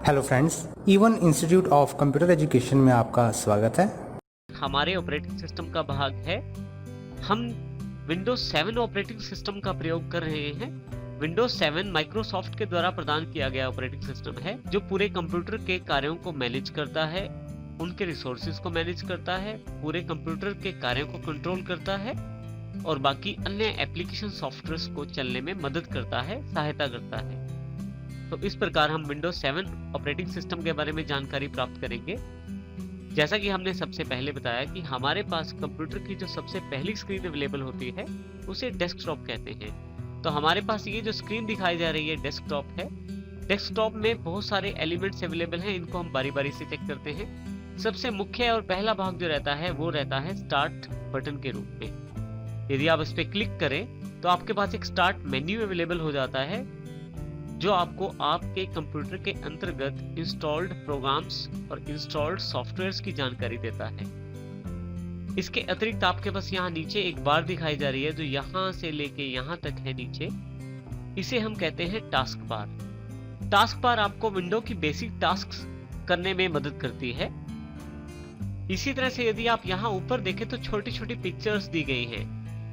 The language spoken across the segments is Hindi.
Hello friends, E1 institute of computer education में आपका स्वागत है। हमारे ऑपरेटिंग सिस्टम का भाग है। हम विंडोज 7 ऑपरेटिंग सिस्टम का प्रयोग कर रहे हैं। विंडोज 7 माइक्रोसॉफ्ट के द्वारा प्रदान किया गया ऑपरेटिंग सिस्टम है जो पूरे कंप्यूटर के कार्यों को मैनेज करता है, उनके रिसोर्सेज को मैनेज करता है, पूरे कंप्यूटर के कार्यों को कंट्रोल करता है और बाकी अन्य एप्लीकेशन सॉफ्टवेयर्स को चलने में मदद करता है, सहायता करता है। तो इस प्रकार हम विंडोज 7 ऑपरेटिंग सिस्टम के बारे में जानकारी प्राप्त करेंगे। जैसा कि हमने सबसे पहले बताया कि हमारे पास कंप्यूटर की जो सबसे पहली स्क्रीन अवेलेबल होती है उसे डेस्कटॉप कहते हैं। तो हमारे पास ये जो स्क्रीन दिखाई जा रही है डेस्कटॉप है। डेस्कटॉप में बहुत सारे एलिमेंट्स अवेलेबल हैं, इनको हम बारी बारी से चेक करते हैं। सबसे मुख्य और पहला भाग जो रहता है वो रहता है स्टार्ट बटन के रूप में। यदि आप इस पर क्लिक करें तो आपके पास एक स्टार्ट मेन्यू अवेलेबल हो जाता है जो आपको आपके कंप्यूटर के अंतर्गत इंस्टॉल्ड प्रोग्राम्स और इंस्टॉल्ड सॉफ्टवेयर्स की जानकारी देता है। इसके अतिरिक्त आपके पास यहाँ नीचे एक बार दिखाई जा रही है जो यहाँ से लेके यहाँ तक है नीचे। इसे हम कहते हैं टास्क बार। टास्क बार आपको विंडो की बेसिक टास्क्स करने में मदद करती है। इसी तरह से यदि आप यहाँ ऊपर देखें तो छोटी छोटी पिक्चर्स दी गई हैं।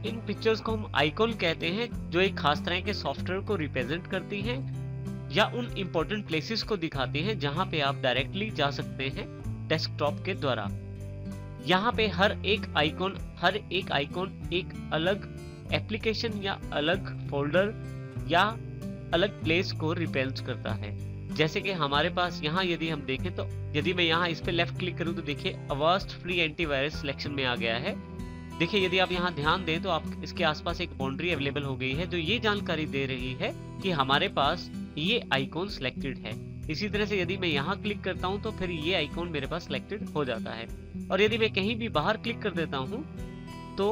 इन पिक्चर्स को हम आइकॉन कहते हैं जो एक खास तरह के सॉफ्टवेयर को रिप्रेजेंट करती हैं या उन इंपॉर्टेंट प्लेसेस को दिखाती हैं जहां पे आप डायरेक्टली जा सकते हैं डेस्कटॉप के द्वारा। यहाँ पे हर एक आइकॉन एक अलग एप्लीकेशन या अलग फोल्डर या अलग प्लेस को रिप्रेजेंट करता है। जैसे कि हमारे पास यहाँ यदि हम देखें तो यदि मैं यहाँ इस पे लेफ्ट क्लिक करूँ तो देखिए अवास्ट फ्री एंटीवायरस सिलेक्शन में आ गया है। देखिए यदि आप यहाँ ध्यान दें तो आप इसके आसपास एक बाउंड्री अवेलेबल हो गई है जो ये जानकारी दे रही है कि हमारे पास ये आइकॉन सिलेक्टेड है। इसी तरह से यदि मैं यहाँ क्लिक करता हूँ तो फिर ये आइकॉन मेरे पास सिलेक्टेड हो जाता है और यदि मैं कहीं भी बाहर क्लिक कर देता हूँ तो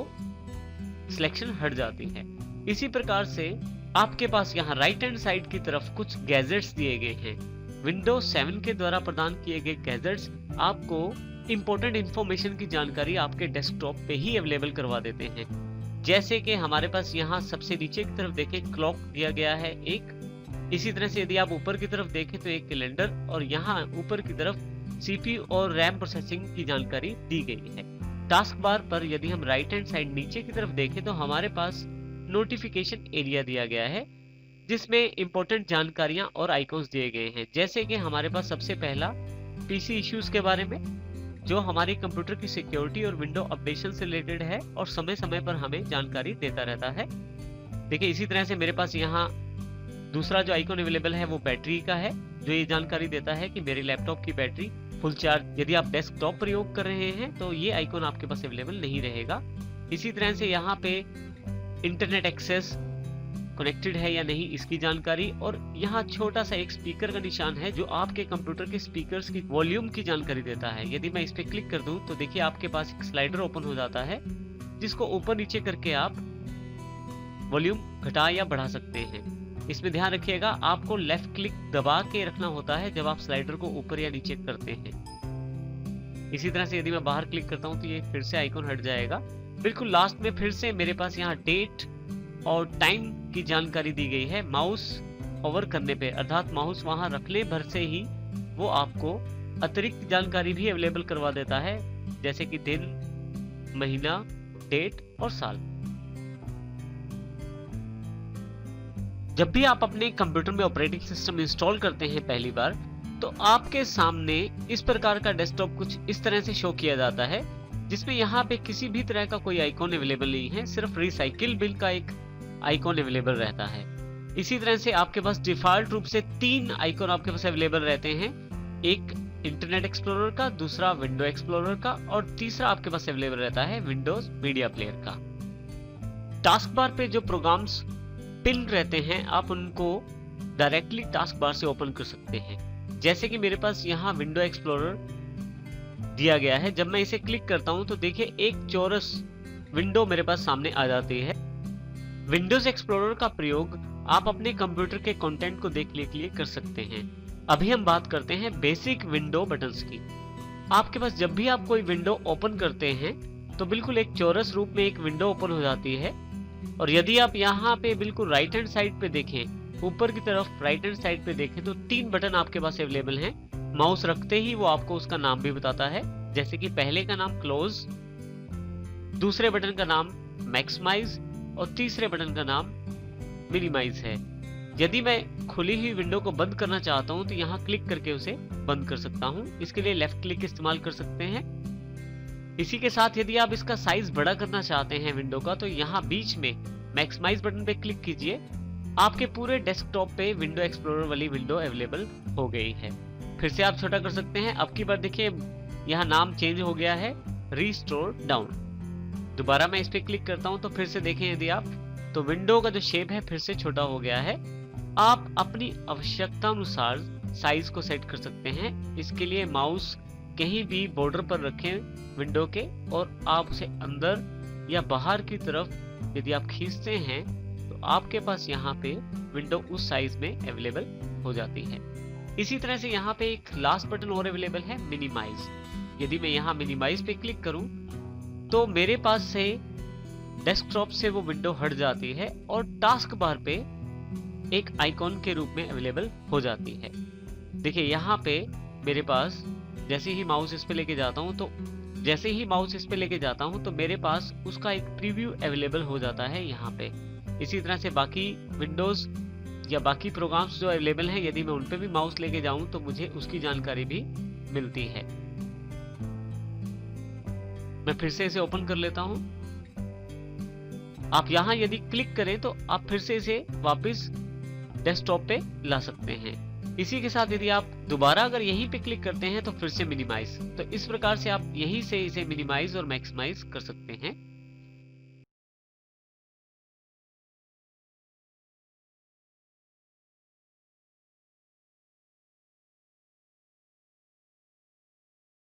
सिलेक्शन हट जाती है। इसी प्रकार से आपके पास यहाँ राइट हैंड साइड की तरफ कुछ गैजेट्स दिए गए हैं। विंडोज 7 के द्वारा प्रदान किए गए गैजेट्स आपको इंपॉर्टेंट इंफॉर्मेशन की जानकारी आपके डेस्कटॉप पे ही अवेलेबल करवा देते हैं। जैसे कि हमारे पास यहाँ सबसे नीचे की तरफ देखें क्लॉक दिया गया है एक। इसी तरह से यदि आप ऊपर की तरफ देखें तो एक कैलेंडर और यहाँ ऊपर की तरफ सीपीयू और रैम प्रोसेसिंग की जानकारी दी गई है। टास्क बार पर यदि हम राइट हैंड साइड नीचे की तरफ देखें तो हमारे पास नोटिफिकेशन एरिया दिया गया है जिसमें इंपॉर्टेंट जानकारियां और आइकॉन्स दिए गए हैं। जैसे कि हमारे पास सबसे पहला पीसी इश्यूज के बारे में जो हमारी कंप्यूटर की सिक्योरिटी और विंडो अपडेशन से रिलेटेड है और समय समय पर हमें जानकारी देता रहता है। देखिए इसी तरह से मेरे पास यहाँ दूसरा जो आइकॉन अवेलेबल है वो बैटरी का है जो ये जानकारी देता है कि मेरे लैपटॉप की बैटरी फुल चार्ज। यदि आप डेस्कटॉप प्रयोग कर रहे हैं तो ये आइकॉन आपके पास अवेलेबल नहीं रहेगा। इसी तरह से यहाँ पे इंटरनेट एक्सेस कनेक्टेड है या नहीं इसकी जानकारी और यहाँ छोटा सा एक स्पीकर का निशान है जो आपके कंप्यूटर के स्पीकर्स की वॉल्यूम की जानकारी देता है। यदि मैं इस पे क्लिक कर दूं तो देखिए आपके पास एक स्लाइडर ओपन हो जाता है जिसको ऊपर नीचे करके आप वॉल्यूम घटा या बढ़ा सकते हैं। इसमें ध्यान रखिएगा आपको लेफ्ट क्लिक दबा के रखना होता है जब आप स्लाइडर को ऊपर या नीचे करते हैं। इसी तरह से यदि मैं बाहर क्लिक करता हूँ तो ये फिर से आइकॉन हट जाएगा। बिल्कुल लास्ट में फिर से मेरे पास यहाँ डेट और टाइम की जानकारी दी गई है। माउस ओवर करने पे अर्थात माउस वहां रखने भर से ही वो आपको अतिरिक्त जानकारी भी अवेलेबल करवा देता है जैसे कि दिन, महीना, डेट और साल। जब भी आप अपने कंप्यूटर में ऑपरेटिंग सिस्टम इंस्टॉल करते हैं पहली बार तो आपके सामने इस प्रकार का डेस्कटॉप कुछ इस तरह से शो किया जाता है जिसमें यहाँ पे किसी भी तरह का कोई आइकॉन अवेलेबल नहीं है, सिर्फ रिसाइकिल बिल का एक आइकॉन अवेलेबल रहता है। इसी तरह से आपके पास डिफॉल्ट रूप से 3 आइकॉन आपके पास अवेलेबल रहते हैं, एक इंटरनेट एक्सप्लोरर का, दूसरा विंडो एक्सप्लोरर का और तीसरा आपके पास अवेलेबल रहता है विंडोज मीडिया प्लेयर का। टास्क बार पे जो प्रोग्राम्स पिन रहते हैं आप उनको डायरेक्टली टास्क बार से ओपन कर सकते हैं। जैसे कि मेरे पास यहाँ विंडो एक्सप्लोरर दिया गया है। जब मैं इसे क्लिक करता हूँ तो देखिए एक चौरस विंडो मेरे पास सामने आ जाती है। विंडोज एक्सप्लोरर का प्रयोग आप अपने कंप्यूटर के कंटेंट को देखने के लिए कर सकते हैं। अभी हम बात करते हैं बेसिक विंडो बटन्स की। आपके पास जब भी आप कोई विंडो ओपन करते हैं तो बिल्कुल एक चौरस रूप में एक विंडो ओपन हो जाती है और यदि आप यहाँ पे बिल्कुल राइट हैंड साइड पे देखें ऊपर की तरफ राइट हैंड साइड पे देखें तो 3 बटन आपके पास अवेलेबल हैं। माउस रखते ही वो आपको उसका नाम भी बताता है, जैसे कि पहले का नाम क्लोज, दूसरे बटन का नाम मैक्सिमाइज और तीसरे बटन का नाम मिनिमाइज है। यदि मैं खुली हुई विंडो को बंद करना चाहता हूं तो यहाँ क्लिक करके उसे बंद कर सकता हूं। इसके लिए लेफ्ट क्लिक इस्तेमाल कर सकते हैं। इसी के साथ यदि आप इसका साइज बड़ा करना चाहते हैं विंडो का, तो यहाँ बीच में मैक्सिमाइज बटन पे क्लिक कीजिए। आपके पूरे डेस्कटॉप पे विंडो एक्सप्लोरर वाली विंडो अवेलेबल हो गई है। फिर से आप छोटा कर सकते हैं। अब की बार देखिए यहाँ नाम चेंज हो गया है, रिस्टोर डाउन। दोबारा मैं इस पे क्लिक करता हूं तो फिर से देखें यदि आप, तो विंडो का जो शेप है फिर से छोटा हो गया है। आप अपनी आवश्यकता अनुसार साइज को सेट कर सकते हैं। इसके लिए माउस कहीं भी बॉर्डर पर रखें विंडो के, और आप उसे अंदर या बाहर की तरफ यदि आप खींचते हैं तो आपके पास यहाँ पे विंडो उस साइज में अवेलेबल हो जाती है। इसी तरह से यहाँ पे एक लास्ट बटन और अवेलेबल है, मिनिमाइज। यदि मैं यहाँ मिनिमाइज पे क्लिक करूं तो मेरे पास से डेस्कटॉप से वो विंडो हट जाती है और टास्क बार पे एक आइकॉन के रूप में अवेलेबल हो जाती है। देखिए यहाँ पे मेरे पास जैसे ही माउस इस पे लेके जाता हूँ तो मेरे पास उसका एक प्रीव्यू अवेलेबल हो जाता है यहाँ पे। इसी तरह से बाकी विंडोज या बाकी प्रोग्राम्स जो अवेलेबल हैं, यदि मैं उन पे भी माउस लेके जाऊं तो मुझे उसकी जानकारी भी मिलती है। मैं फिर से इसे ओपन कर लेता हूं। आप यहां यदि क्लिक करें तो आप फिर से इसे वापस डेस्कटॉप पे ला सकते हैं। इसी के साथ यदि आप दोबारा अगर यहीं पे क्लिक करते हैं तो फिर से मिनिमाइज। तो इस प्रकार से आप यहीं से इसे मिनिमाइज और मैक्सिमाइज कर सकते हैं।